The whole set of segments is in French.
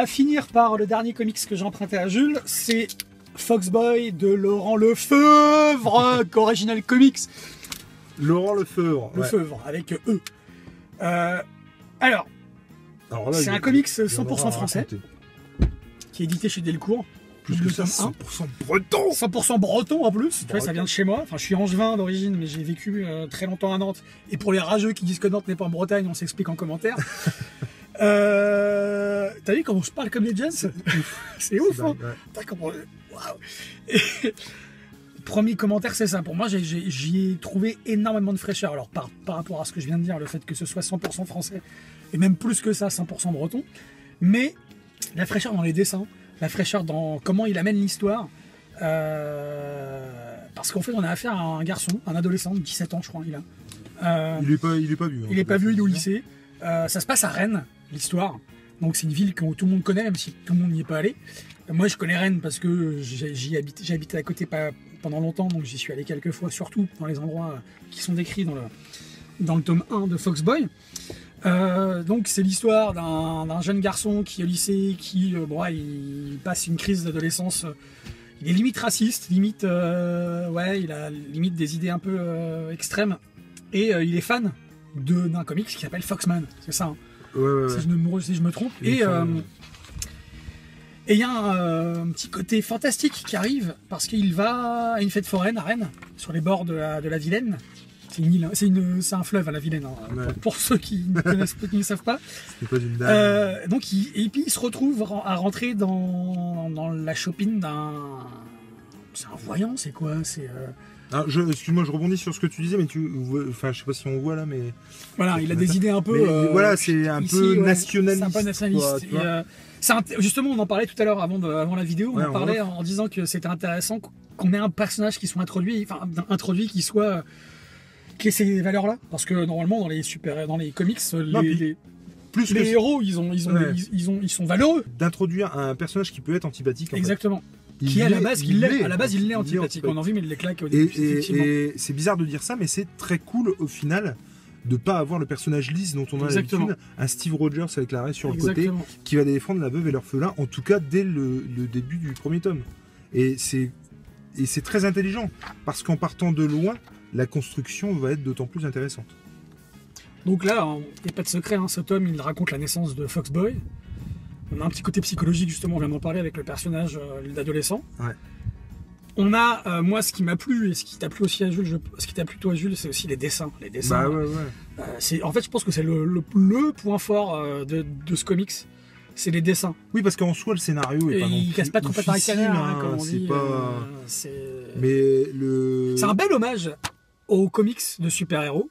va finir par le dernier comics que j'ai emprunté à Jules, c'est Foxboy de Laurent Lefebvre, Original Comics. Laurent Lefebvre. Lefebvre, avec E. Alors là, c'est un comics 100% français, qui est édité chez Delcourt. Plus que ça, 100% breton. 100% breton en plus, tu vois, ça vient de chez moi. Enfin, je suis angevin d'origine, mais j'ai vécu très longtemps à Nantes. Et pour les rageux qui disent que Nantes n'est pas en Bretagne, on s'explique en commentaire. T'as vu comment je parle comme les Jens? C'est ouf, hein. Waouh. Premier commentaire, c'est ça. Pour moi, j'y ai trouvé énormément de fraîcheur. Alors, par rapport à ce que je viens de dire, le fait que ce soit 100% français, et même plus que ça, 100% breton, mais la fraîcheur dans les dessins, la fraîcheur dans comment il amène l'histoire, parce qu'en fait, on a affaire à un garçon, un adolescent de 17 ans, je crois, il a. Il est pas vieux. Il est pas vieux, il est au lycée. Ça se passe à Rennes, l'histoire. Donc c'est une ville que tout le monde connaît, même si tout le monde n'y est pas allé. Moi, je connais Rennes parce que j'ai habité à côté pendant longtemps, donc j'y suis allé quelques fois, surtout dans les endroits qui sont décrits dans le tome 1 de Foxboy. Donc c'est l'histoire d'un jeune garçon qui est au lycée, qui il passe une crise d'adolescence. Il est limite raciste, limite il a limite des idées un peu extrêmes, et il est fan d'un comics qui s'appelle Foxman, c'est ça, hein. Ouais. Si je me trompe. Et il y a un petit côté fantastique qui arrive parce qu'il va à une fête foraine à Rennes, sur les bords de la Vilaine. C'est une île, c'est un fleuve à la Vilaine, hein, pour ceux qui ne connaissent pas, qui ne savent pas. C'est pas une dame. Donc et puis il se retrouve à rentrer dans la shopping d'un... C'est un voyant, c'est quoi? C'est... Excuse-moi, je rebondis sur ce que tu disais, mais enfin, je sais pas si on voit là, mais voilà, il a des idées un peu. Voilà, c'est un peu nationaliste. C'est un peu nationaliste. Justement, on en parlait tout à l'heure avant la vidéo. On en parlait en disant que c'était intéressant qu'on ait un personnage qui soit introduit, qui ait ces valeurs-là, parce que normalement dans les comics, les héros, ils sont valeureux. D'introduire un personnage qui peut être antipathique. Exactement. Qui à la base, il l'est antipathique. On a envie, mais il les claque au début. Et c'est bizarre de dire ça, mais c'est très cool au final de pas avoir le personnage lisse dont on a l'habitude, un Steve Rogers avec l'arrêt sur le côté, qui va défendre la veuve et l'orphelin, en tout cas dès le début du premier tome. Et c'est très intelligent, parce qu'en partant de loin, la construction va être d'autant plus intéressante. Donc là, il n'y a pas de secret, hein, ce tome, il raconte la naissance de Foxboy. On a un petit côté psychologique, justement, on vient d'en parler avec le personnage d'adolescent. Ouais. On a, moi, ce qui m'a plu, et ce qui t'a plu aussi à Jules, ce qui t'a plu toi, Jules, c'est aussi les dessins. Les dessins. Bah ouais. En fait, je pense que c'est le point fort de ce comics, c'est les dessins. Oui, parce qu'en soi, le scénario est pas non plus. Il casse pas trop pattes à canard, comme on dit. Mais c'est un bel hommage aux comics de super-héros.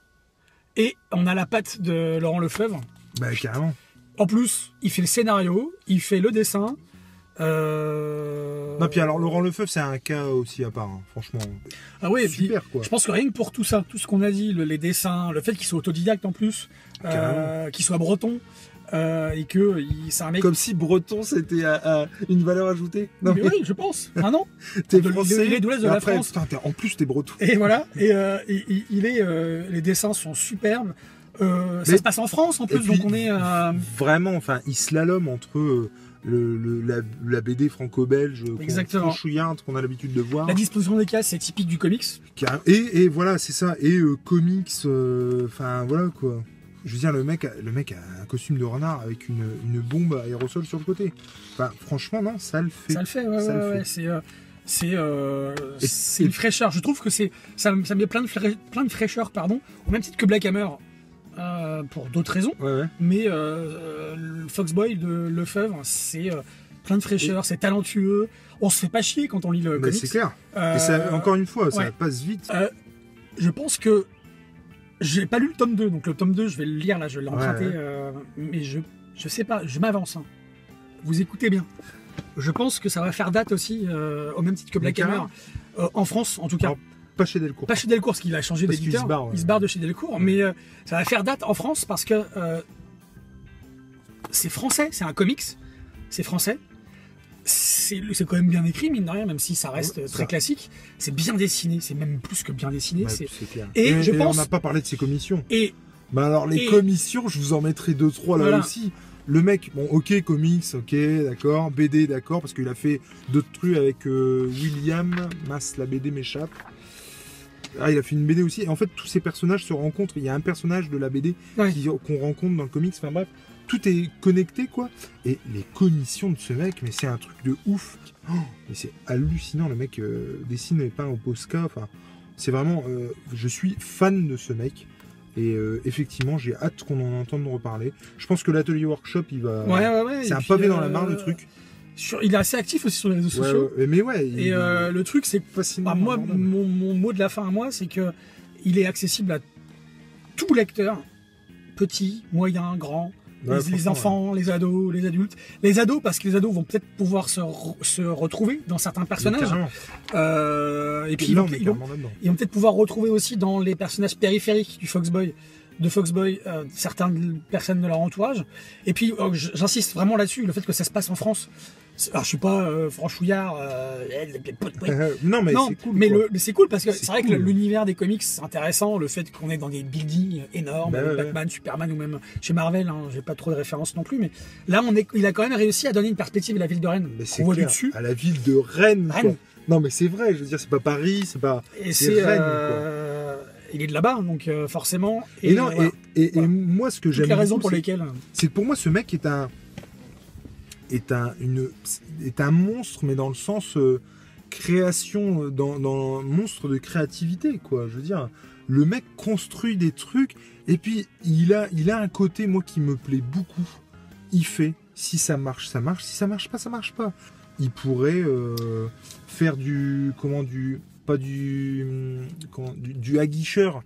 Et on a la patte de Laurent Lefebvre. Bah, carrément. En plus, il fait le scénario, il fait le dessin. Non, puis alors Laurent Lefebvre, c'est un cas aussi à part, hein, franchement. Ah oui, super, puis, quoi. Je pense que rien que pour tout ça, tout ce qu'on a dit, les dessins, le fait qu'il soit autodidacte en plus, qu'il soit breton, et que c'est un mec. Comme si breton c'était une valeur ajoutée. Non, mais oui, je pense. Ah non. T'es français. Il est de l'Ouest de la France. Putain, en plus, t'es breton. Et voilà. Et les dessins sont superbes. Ça se passe en France en plus, puis, donc on est vraiment, enfin, il slalom entre la BD franco-belge franchouillarde qu'on a l'habitude de voir. La disposition des cases, c'est typique du comics. Et voilà, c'est ça. Et comics, enfin voilà quoi. Je veux dire, le mec a un costume de renard avec une bombe aérosol sur le côté. Enfin, franchement, non, ça le fait. Ça le fait, ouais. C'est une fraîcheur. Je trouve que ça met plein de fraîcheur, pardon, au même titre que Black Hammer. Pour d'autres raisons, mais Foxboy de Lefebvre, c'est plein de fraîcheur, c'est talentueux, on se fait pas chier quand on lit le comics. C'est clair. Et ça, encore une fois, ça passe vite. Je pense que j'ai pas lu le tome 2, donc le tome 2 je vais le lire là, je l'ai emprunté, mais je sais pas, je m'avance. Hein. Vous écoutez bien. Je pense que ça va faire date aussi, au même titre que Black Hammer, en France en tout cas. Alors, pas chez Delcourt. Pas chez Delcourt, parce qu'il a changé d'éditeur. Il se barre de chez Delcourt. Mais ça va faire date en France parce que c'est français, c'est un comics. C'est français. C'est quand même bien écrit, mine de rien, même si ça reste très classique. C'est bien dessiné, c'est même plus que bien dessiné. C'est clair. Et je pense... on n'a pas parlé de ses commissions. Et alors, les commissions, je vous en mettrai 2-3 là aussi. Le mec, bon, ok, comics, ok, d'accord, BD, d'accord, parce qu'il a fait d'autres trucs avec William, mince, la BD m'échappe. Ah, il a fait une BD aussi. Et en fait, tous ces personnages se rencontrent. Il y a un personnage de la BD qu'on rencontre dans le comics. Enfin bref, tout est connecté, quoi. Et les cognitions de ce mec, mais c'est un truc de ouf. Oh, mais c'est hallucinant. Le mec dessine et peint au Posca. Enfin, c'est vraiment... je suis fan de ce mec. Et effectivement, j'ai hâte qu'on en entende reparler. Je pense que l'atelier workshop, il va... Ouais. C'est un pavé dans la mare, le truc. Il est assez actif aussi sur les réseaux sociaux. Mais ouais. Et le truc, c'est que moi, mon mot de la fin à moi, c'est que il est accessible à tout lecteur, petit, moyen, grand, les enfants, les ados, les adultes. Les ados, parce que les ados vont peut-être pouvoir se retrouver dans certains personnages. Et puis ils vont peut-être pouvoir retrouver aussi dans les personnages périphériques du Foxboy. Certaines personnes de leur entourage. Et puis, j'insiste vraiment là-dessus, le fait que ça se passe en France. Alors, je suis pas franchouillard. Non, mais c'est cool. Mais c'est cool parce que c'est vrai que l'univers des comics, c'est intéressant. Le fait qu'on est dans des buildings énormes, Batman, Superman ou même chez Marvel. Hein, j'ai pas trop de références non plus, mais là, il a quand même réussi à donner une perspective à la ville de Rennes. Mais c'est clair, dessus. À la ville de Rennes. Quoi. Non, mais c'est vrai. Je veux dire, c'est pas Paris, c'est pas. C'est Rennes. Quoi. Il est de là-bas, donc forcément. Et moi, ce que j'aime. Les raisons pour lesquelles. C'est que pour moi, ce mec est un monstre, mais dans le sens création, dans monstre de créativité, quoi. Je veux dire, le mec construit des trucs, et puis il a un côté, moi, qui me plaît beaucoup. Il fait, si ça marche, ça marche. Si ça marche pas, ça marche pas. Il pourrait faire du aguicheur.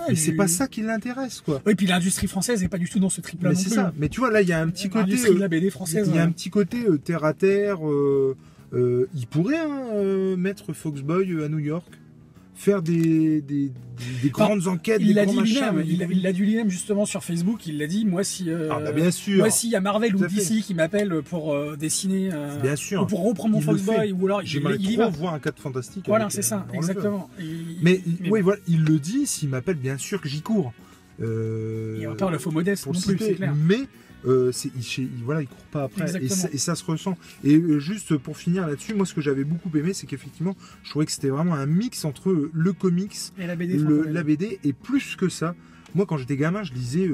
Mais c'est pas ça qui l'intéresse, quoi. Oui, puis l'industrie française n'est pas du tout dans ce trip-là. Mais c'est ça. Mais tu vois, là, il y a un petit côté. L'industrie de la BD française. Il y a un petit côté terre à terre. Il pourrait mettre Foxboy à New York, faire des grandes enquêtes. Il l'a dit lui-même justement sur Facebook. Il l'a dit. Moi, si bien sûr. Moi, s'il y a Marvel ou DC qui m'appelle pour dessiner, bien sûr, ou pour reprendre mon Foxboy, ou alors j'aimerais trop voir un 4 fantastique. Voilà, c'est ça, exactement. Mais voilà, il le dit. S'il m'appelle, bien sûr que j'y cours. Et encore le faux modeste non plus, c'est clair. Mais il court pas après et ça se ressent. Et juste pour finir là-dessus, moi ce que j'avais beaucoup aimé, c'est qu'effectivement je trouvais que c'était vraiment un mix entre le comics et la BD, la BD, et plus que ça, moi quand j'étais gamin je lisais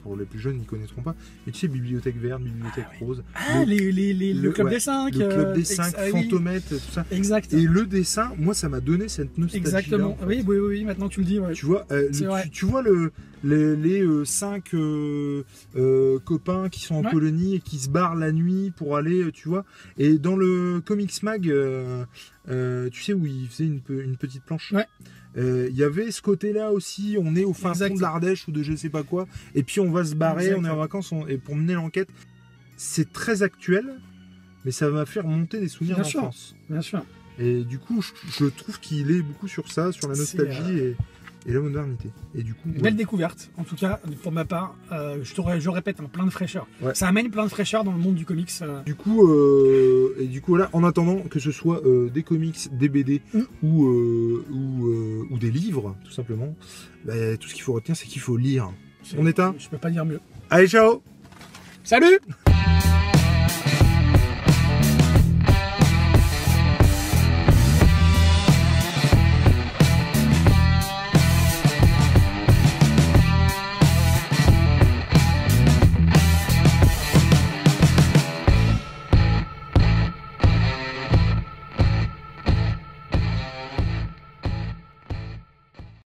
pour les plus jeunes ils connaîtront pas, mais tu sais, Bibliothèque Verte, Bibliothèque Rose, le Club des 5, le Club des 5, Fantomètre, tout ça. Exact. Et le dessin, moi ça m'a donné cette nostalgie. Exactement. En fait. Oui, maintenant tu le dis. Ouais. Tu vois, tu vois les 5 copains qui sont en colonie et qui se barrent la nuit pour aller, tu vois. Et dans le Comics Mag, tu sais, où ils faisaient une petite planche. Ouais. Il y avait ce côté-là aussi, on est au fin fond de l'Ardèche ou de je sais pas quoi, et puis on va se barrer, on est en vacances, et pour mener l'enquête. C'est très actuel, mais ça va faire monter des souvenirs d'enfance. Bien sûr. Et du coup, je trouve qu'il est beaucoup sur ça, sur la nostalgie et la modernité. Et du coup, belle découverte, en tout cas, pour ma part. Je répète, plein de fraîcheur. Ouais. Ça amène plein de fraîcheur dans le monde du comics. Du coup, voilà, en attendant que ce soit des comics, des BD ou des livres, tout simplement, tout ce qu'il faut retenir, c'est qu'il faut lire. On éteint ? Je peux pas dire mieux. Allez, ciao ! Salut !